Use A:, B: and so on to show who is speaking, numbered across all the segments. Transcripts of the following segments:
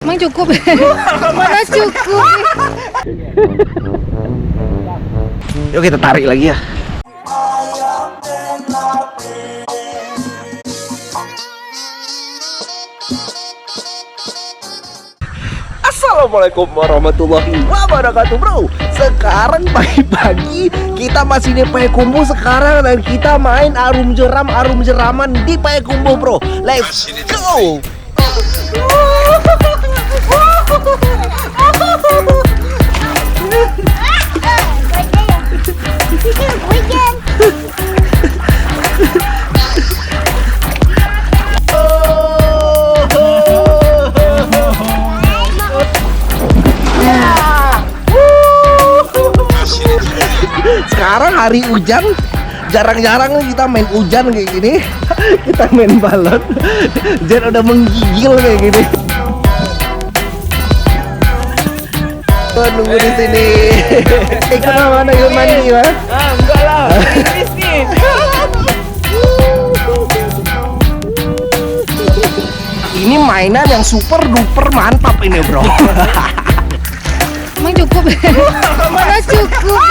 A: Emang cukup? Mana cukup?
B: Yuk kita tarik lagi ya. Assalamualaikum warahmatullahi wabarakatuh, bro. Sekarang pagi-pagi kita masih di Payakumbuh sekarang dan kita main arum jeraman di Payakumbuh, bro. Let's go. Sekarang hari hujan, jarang-jarang kita main hujan kayak gini. Kita main balon, Jen udah menggigil kayak gini. Nunggu di sini. Ikut mana ikut mandi, Mas?
C: Enggak lah, miskin.
B: Ini mainan yang super duper mantap ini, bro.
A: Emang cukup? Mana cukup?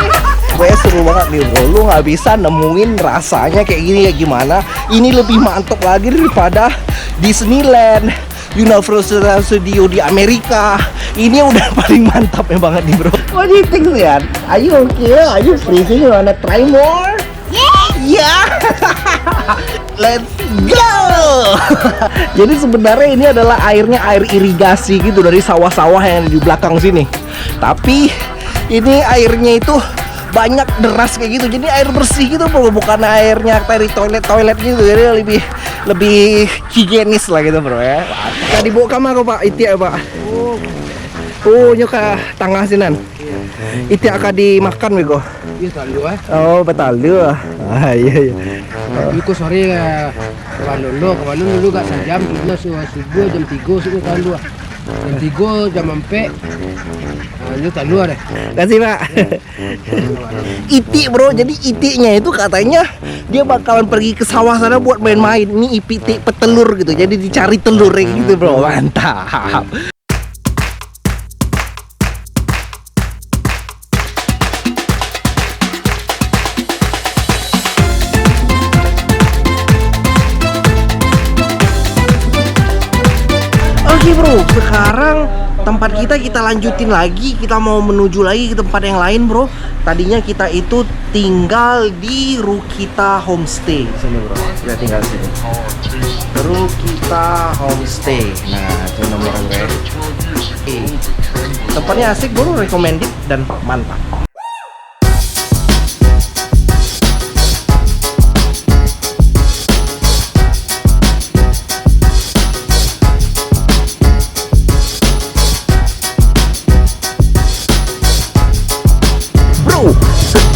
B: Gue seru banget nih, bro. Lu nggak bisa nemuin rasanya kayak gini ya gimana. Ini lebih mantap lagi daripada Disneyland, Universal Studio di Amerika. Ini udah paling mantap ya banget nih, bro. What do you think, Rian? Are you okay? Are you freezing? You wanna try more? Yeah. Let's go. Jadi sebenarnya ini adalah airnya air irigasi gitu dari sawah-sawah yang ada di belakang sini. Tapi ini airnya itu banyak deras kayak gitu. Jadi air bersih gitu, bro. Bukan airnya dari toilet gitu. Jadi lebih higienis lah gitu, bro ya. Kita dibawa kamar kok, Pak. Itia, Pak. Oh, nyoka tangah sinan. Itia akan dimakan, bego.
C: Iya, talu ah.
B: Oh, betul lu. Ah, iya.
C: Iku sore kemana dulu gak sejam, subuh jam 3 subuh talu ah. Jam 3 jam 4. Ini talu deh.
B: Kasih, Pak. Iti, bro. Jadi itinya itu katanya dia bakalan pergi ke sawah sana buat main-main. Ini iti petelur gitu. Jadi dicari telur gitu, bro. Mantap. Oke, bro, sekarang tempat kita lanjutin lagi. Kita mau menuju lagi ke tempat yang lain, bro. Tadinya kita itu tinggal di Rukita Homestay sini, bro. Kita tinggal di sini. Rukita Homestay. Nah, itu nomornya. Tempatnya asik, bro, recommended dan mantap.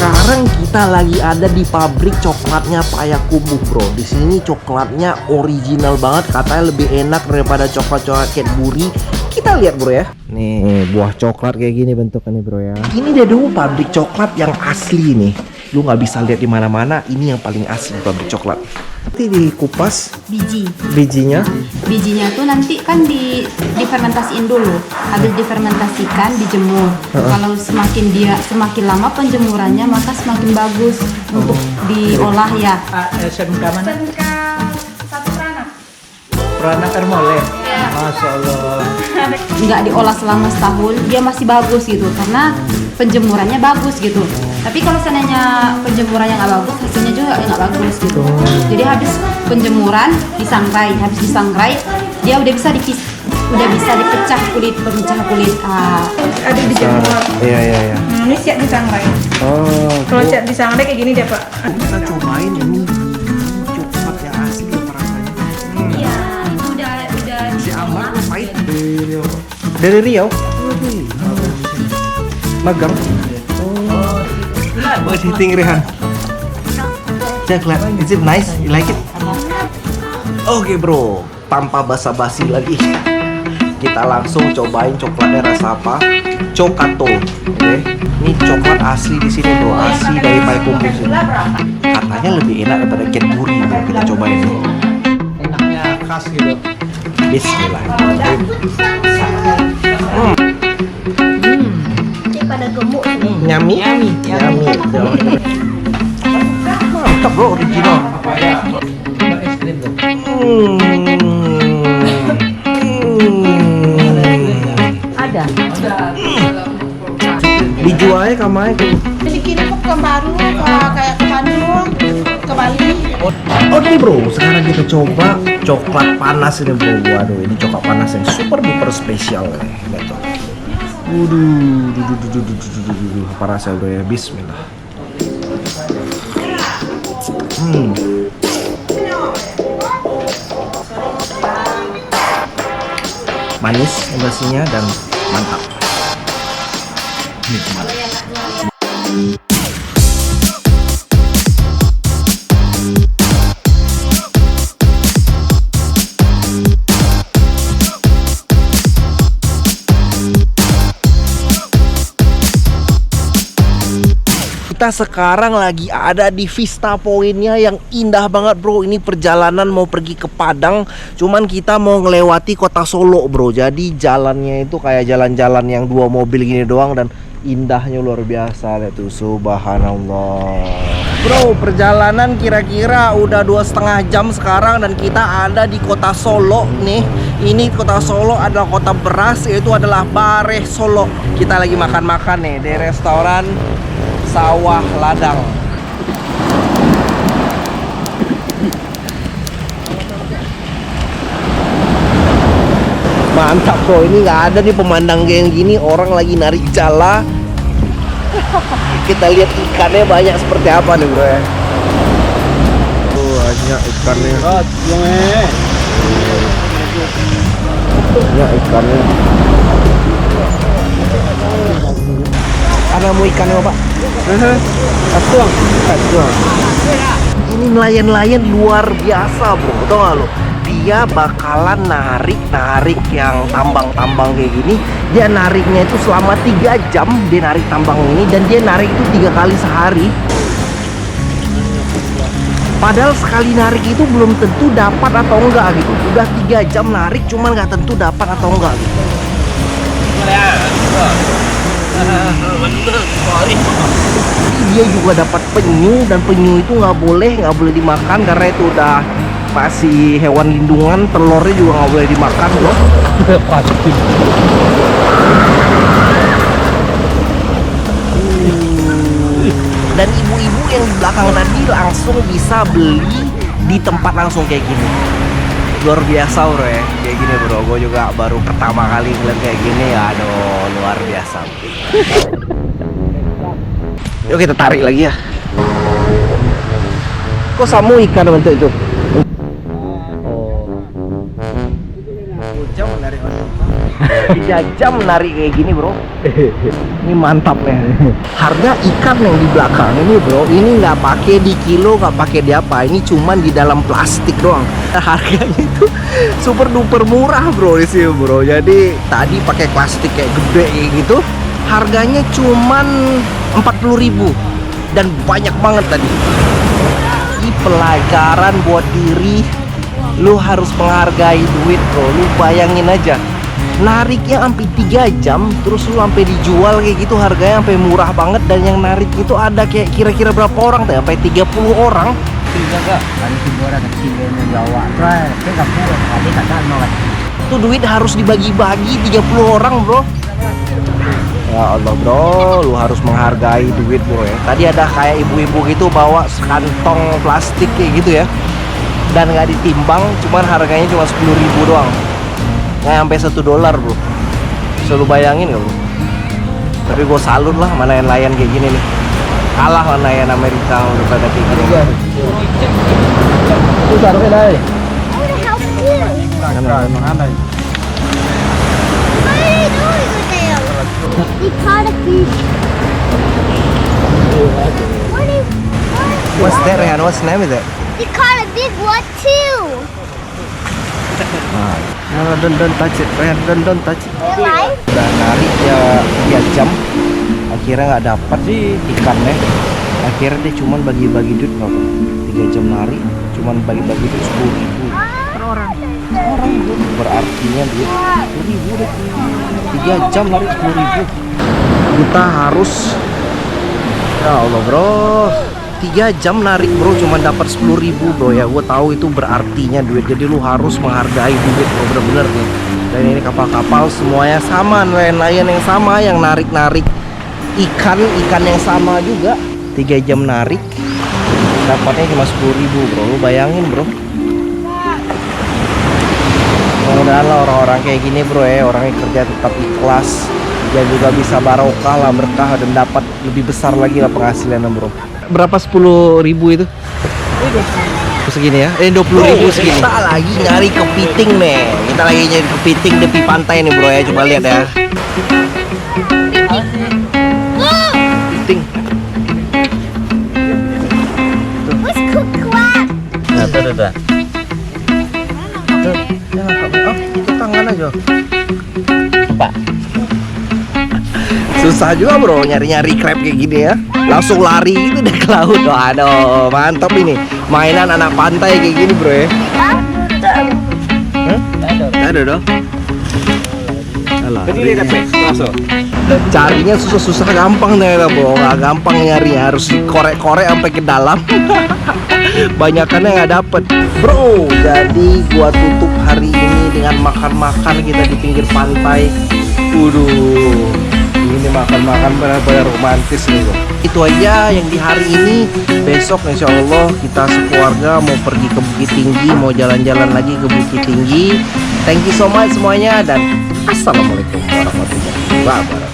B: Sekarang kita lagi ada di pabrik coklatnya Payakumbuh, bro. Di sini coklatnya original banget, katanya lebih enak daripada coklat-coklat Cadbury. Kita lihat, bro ya. Nih, buah coklat kayak gini bentukannya, bro ya. Ini dia dulu pabrik coklat yang asli nih. Lu nggak bisa lihat di mana-mana. Ini yang paling asli pabrik coklat. Nanti dikupas bijinya.
D: Bijinya tuh nanti kan difermentasiin dulu. Habis difermentasikan, dijemur. Kalau semakin lama penjemurannya maka semakin bagus untuk diolah ya.
C: SMK mana?
D: SMK 1 Peranak.
C: Peranak Ermole. Masya Allah.
D: Nggak diolah selama setahun, dia masih bagus gitu karena penjemurannya bagus gitu. Tapi kalau seandainya penjemurannya nggak bagus, hasilnya juga nggak bagus gitu. Jadi habis penjemuran disangrai, dia udah bisa dipecah kulit, pemecah kulit.
A: Ada dijemur.
B: Iya.
A: Ini siap disangrai.
B: Oh.
A: Kalau siap disangrai kayak gini deh, Pak.
B: Kita cobain ini coklat yang asli apa rasanya.
D: Iya, itu udah
B: Si Amar pahit. Dari Riau. Magang. What do you think, Rehan? Coklat, is it nice? You like it? Oke, bro, tanpa basa-basi lagi, kita langsung cobain coklatnya rasa apa? Chocato. Oke. Ini coklat asli di sini, bro, asli dari Payakumbuh sini. Katanya lebih enak daripada Cadbury. Kita cobain nih.
C: Enaknya khas gitu.
B: Bismillahirrahmanirrahim. Mantap bro, original.
C: Es krim tuh.
D: Ada.
B: Dijualnya kamanya
A: Dikirim ke Baru, kayak ke Bandung, ke Bali.
B: Oke bro, sekarang kita coba coklat panas ini bro. Waduh, ini coklat panas yang super duper spesial nih. Lihat tuh. Waduh, parasnya bro ya. Bismillah. Manis emulsinya dan mantap. Nikmat. Kita sekarang lagi ada di Vista Point-nya yang indah banget bro. Ini perjalanan mau pergi ke Padang, cuman kita mau ngelewati kota Solo bro. Jadi jalannya itu kayak jalan-jalan yang 2 mobil gini doang dan indahnya luar biasa. Lihat tuh, subhanallah. Bro, perjalanan kira-kira udah 2,5 jam sekarang dan kita ada di kota Solo nih. Ini kota Solo adalah kota beras, yaitu adalah Bare Solo. Kita lagi makan-makan nih di restoran Sawah Ladang. Mantap bro, ini nggak ada nih pemandang kayak gini, orang lagi narik jala. Kita lihat ikannya banyak seperti apa nih bro ya. Banyak ikannya. Banyak ikannya. Ada mau ikannya pak? Atuang. Ini nelayan-nelayan luar biasa bro, tau gak lo? Dia bakalan narik yang tambang-tambang kayak gini. Dia nariknya itu selama 3 jam. Dia narik tambang ini dan dia narik itu 3 kali sehari. Padahal sekali narik itu belum tentu dapat atau enggak gitu. Udah 3 jam narik cuman nggak tentu dapat atau enggak gitu. Dia juga dapat penyu dan penyu itu nggak boleh dimakan karena itu udah masih hewan lindungan. Telurnya juga nggak boleh dimakan loh. Dan ibu-ibu yang di belakang tadi langsung bisa beli di tempat langsung kayak gini. Luar biasa bro ya, kayak gini bro. Gue juga baru pertama kali ngeliat kayak gini. Aduh, luar biasa. Yuk kita tarik lagi ya. Kok samu ikan bentuk itu? 3 jam narik kayak gini bro. Ini mantap ya. Harga ikan yang di belakang ini bro, ini nggak pakai di kilo, nggak pakai di apa, ini cuman di dalam plastik doang. Harganya itu super duper murah bro di sini bro. Jadi tadi pakai plastik kayak gede kayak gitu, harganya cuman 40.000 dan banyak banget tadi. Ini pelajaran buat diri. Lu harus menghargai duit bro. Lu bayangin aja, nariknya sampai 3 jam, terus lu sampai dijual kayak gitu, harganya sampai murah banget. Dan yang narik itu ada kayak kira-kira berapa orang tuh? Sampai 30 orang. Itu duit harus dibagi-bagi 30 orang bro. Ya Allah bro, lu harus menghargai duit bro ya. Tadi ada kayak ibu-ibu gitu bawa kantong plastik kayak gitu ya, dan nggak ditimbang, cuman harganya cuma 10.000 doang, nggak sampai $1 bro. Bisa lu bayangin gak bro? Tapi gue salut lah sama nelayan kayak gini nih. Kalah sama nelayan Amerika udah pada kayak gini. Itu taruhnya deh. What's that, Rehan? What's the name of that?
E: He caught a big one too.
B: No, don't touch it, Rehan. Don't touch it.
E: Real life?
B: Udah narik ya 3 jam, akhirnya nggak dapat ikannya. Akhirnya dia cuman bagi-bagi duit berapa? 3 jam narik, cuman bagi-bagi duit 10.000 per orang. Bro. Berartinya duit 10.000 deh. 3 jam narik 10.000. Kita harus Ya Allah bro, 3 jam narik bro, cuma dapat 10.000 bro ya. Gue tahu itu berartinya duit, jadi lu harus menghargai duit bro, bener-bener nih. Dan ini kapal-kapal semuanya sama, nelayan-nelayan yang sama, yang narik-narik ikan yang sama juga. 3 jam narik, dapatnya cuma 10.000 bro, lu bayangin bro. Mudah-mudahan lah orang-orang kayak gini bro ya, orang yang kerja tetap ikhlas, dia juga bisa barokah lah, berkah, dan dapat lebih besar lagi lah penghasilannya bro. Berapa 10.000 itu? Segini ya? 20.000 segini. Kita lagi nyari kepiting nih. Kita lagi nyari kepiting di tepi pantai nih bro ya. Coba lihat ya. Kepiting.
E: What's cook crab?
B: Nah, tuh. Oh, itu tangan aja. Pak. Susah juga bro nyari-nyari crab kayak gini ya. Langsung lari gitu deh ke laut. Aduh, mantap ini. Mainan anak pantai kayak gini bro ya. Ada dong. Alah. Carinya susah-susah, gampang deh bro. Nggak gampang nyari, harus dikorek-korek sampai ke dalam. Banyakannya nggak dapet bro. Jadi gua tutup hari ini dengan makan-makan kita di pinggir pantai. Waduh, ini makan-makan benar-benar romantis nih bro. Itu aja yang di hari ini. Besok insya Allah kita sekeluarga mau pergi ke Bukit Tinggi, mau jalan-jalan lagi ke Bukit Tinggi. Thank you so much semuanya, dan assalamualaikum warahmatullahi wabarakatuh.